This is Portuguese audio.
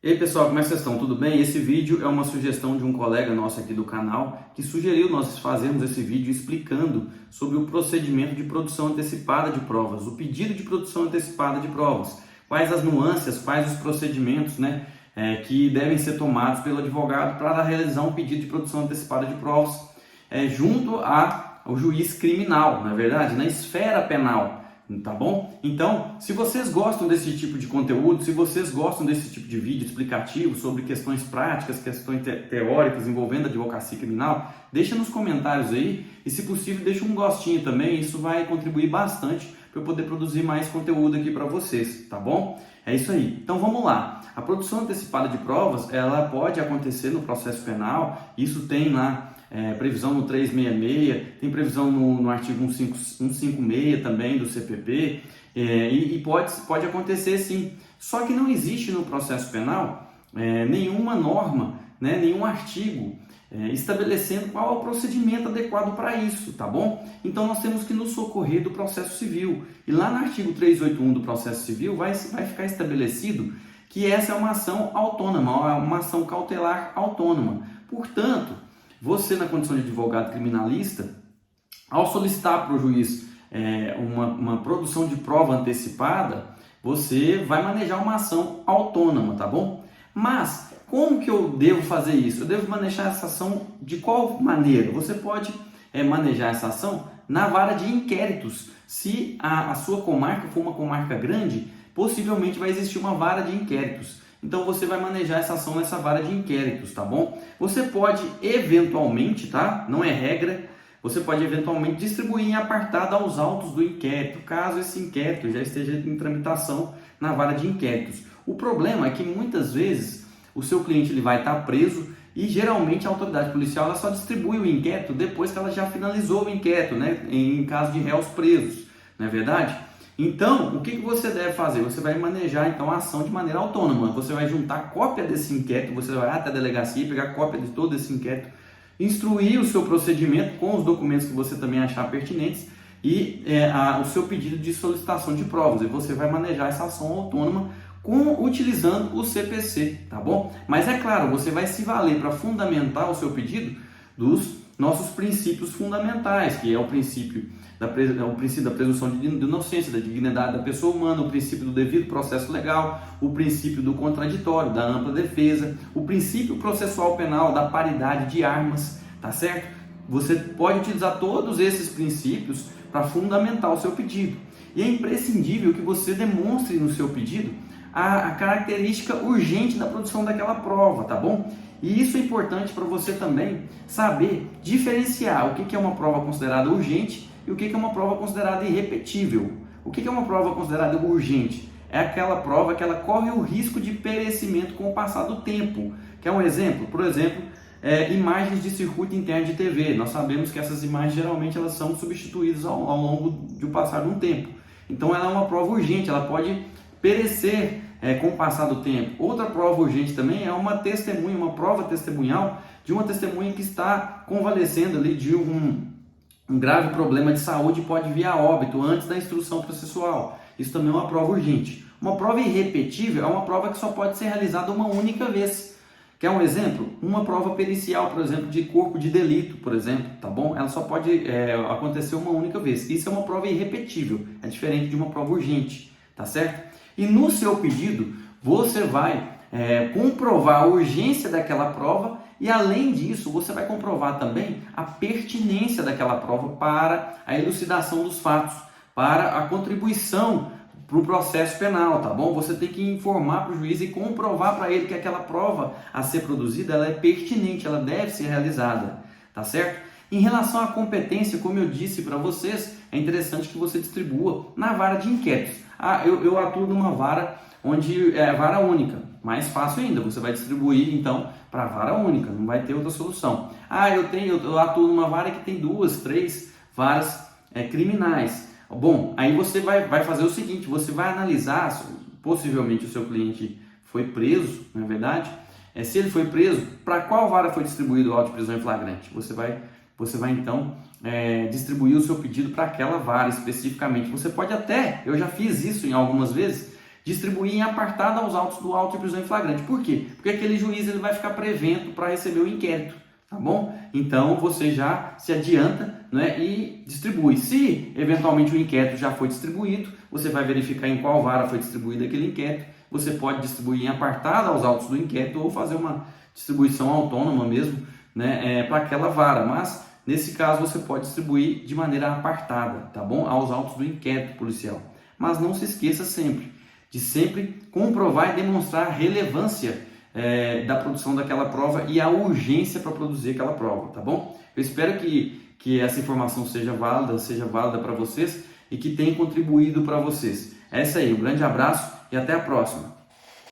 E aí pessoal, como é que vocês estão? Tudo bem? Esse vídeo é uma sugestão de um colega nosso aqui do canal que sugeriu nós fazermos esse vídeo explicando sobre o procedimento de produção antecipada de provas, o pedido de produção antecipada de provas, quais as nuances, quais os procedimentos, que devem ser tomados pelo advogado para realizar um pedido de produção antecipada de provas junto ao juiz criminal, na verdade, na esfera penal. Tá bom? Então, se vocês gostam desse tipo de conteúdo, se vocês gostam desse tipo de vídeo explicativo sobre questões práticas, questões teóricas envolvendo a advocacia criminal, deixa nos comentários aí e, se possível, deixa um gostinho também. Isso vai contribuir bastante para eu poder produzir mais conteúdo aqui para vocês, tá bom? É isso aí. Então, vamos lá. A produção antecipada de provas, ela pode acontecer no processo penal. Isso tem lá previsão no 366, tem previsão no artigo 156 também do CPP, e pode acontecer sim. Só que não existe no processo penal nenhuma norma, nenhum artigo estabelecendo qual é o procedimento adequado para isso, tá bom? Então nós temos que nos socorrer do processo civil. E lá no artigo 381 do processo civil vai ficar estabelecido que essa é uma ação autônoma, uma ação cautelar autônoma. Portanto, você, na condição de advogado criminalista, ao solicitar para o juiz uma produção de prova antecipada, você vai manejar uma ação autônoma, tá bom? Mas, como que eu devo fazer isso? Eu devo manejar essa ação de qual maneira? Você pode manejar essa ação na vara de inquéritos. Se a sua comarca for uma comarca grande, possivelmente vai existir uma vara de inquéritos. Então você vai manejar essa ação nessa vara de inquéritos, tá bom? Você pode eventualmente, tá? Não é regra, você pode eventualmente distribuir em apartado aos autos do inquérito, caso esse inquérito já esteja em tramitação na vara de inquéritos. O problema é que muitas vezes o seu cliente ele vai estar preso e geralmente a autoridade policial ela só distribui o inquérito depois que ela já finalizou o inquérito, em caso de réus presos, não é verdade? Então, o que você deve fazer? Você vai manejar então a ação de maneira autônoma. Você vai juntar cópia desse inquérito, você vai até a delegacia, pegar cópia de todo esse inquérito, instruir o seu procedimento com os documentos que você também achar pertinentes e o seu pedido de solicitação de provas. E você vai manejar essa ação autônoma utilizando o CPC, tá bom? Mas é claro, você vai se valer para fundamentar o seu pedido dos nossos princípios fundamentais, que é o princípio da presunção de inocência, da dignidade da pessoa humana, o princípio do devido processo legal, o princípio do contraditório, da ampla defesa, o princípio processual penal, da paridade de armas, tá certo? Você pode utilizar todos esses princípios para fundamentar o seu pedido. E é imprescindível que você demonstre no seu pedido a característica urgente da produção daquela prova, tá bom? E isso é importante para você também saber diferenciar o que é uma prova considerada urgente e o que é uma prova considerada irrepetível. O que é uma prova considerada urgente? É aquela prova que ela corre o risco de perecimento com o passar do tempo. Quer um exemplo? Por exemplo, imagens de circuito interno de TV. Nós sabemos que essas imagens geralmente elas são substituídas ao longo do passar de um tempo. Então ela é uma prova urgente, ela pode perecer com o passar do tempo. Outra prova urgente também é uma testemunha, uma prova testemunhal de uma testemunha que está convalescendo ali de um grave problema de saúde e pode vir a óbito antes da instrução processual. Isso também é uma prova urgente. Uma prova irrepetível é uma prova que só pode ser realizada uma única vez. Quer um exemplo? Uma prova pericial, por exemplo, de corpo de delito, por exemplo, tá bom? Ela só pode acontecer uma única vez. Isso é uma prova irrepetível, é diferente de uma prova urgente, tá certo? E no seu pedido, você vai comprovar a urgência daquela prova e, além disso, você vai comprovar também a pertinência daquela prova para a elucidação dos fatos, para a contribuição para o processo penal, tá bom? Você tem que informar para o juiz e comprovar para ele que aquela prova a ser produzida ela é pertinente, ela deve ser realizada, tá certo? Em relação à competência, como eu disse para vocês, é interessante que você distribua na vara de inquéritos. Eu atuo numa vara onde é vara única, mais fácil ainda, você vai distribuir então para vara única, não vai ter outra solução. Eu atuo numa vara que tem 2, 3 varas criminais. Bom, aí você vai fazer o seguinte, você vai analisar, possivelmente o seu cliente foi preso, não é verdade? Se ele foi preso, para qual vara foi distribuído o auto de prisão em flagrante? Você vai então distribuir o seu pedido para aquela vara especificamente. Você pode até, eu já fiz isso em algumas vezes, Distribuir em apartada aos autos do auto de prisão em flagrante. Por quê? Porque aquele juiz ele vai ficar prevento para receber o inquérito, tá bom? Então você já se adianta, né, e distribui. Se eventualmente o inquérito já foi distribuído, você vai verificar em qual vara foi distribuído aquele inquérito. Você pode distribuir em apartada aos autos do inquérito ou fazer uma distribuição autônoma mesmo, né, para aquela vara. Mas nesse caso você pode distribuir de maneira apartada, tá bom? Aos autos do inquérito policial. Mas não se esqueça de sempre comprovar e demonstrar a relevância da produção daquela prova e a urgência para produzir aquela prova, tá bom? Eu espero que essa informação seja válida para vocês e que tenha contribuído para vocês. É isso aí, um grande abraço e até a próxima.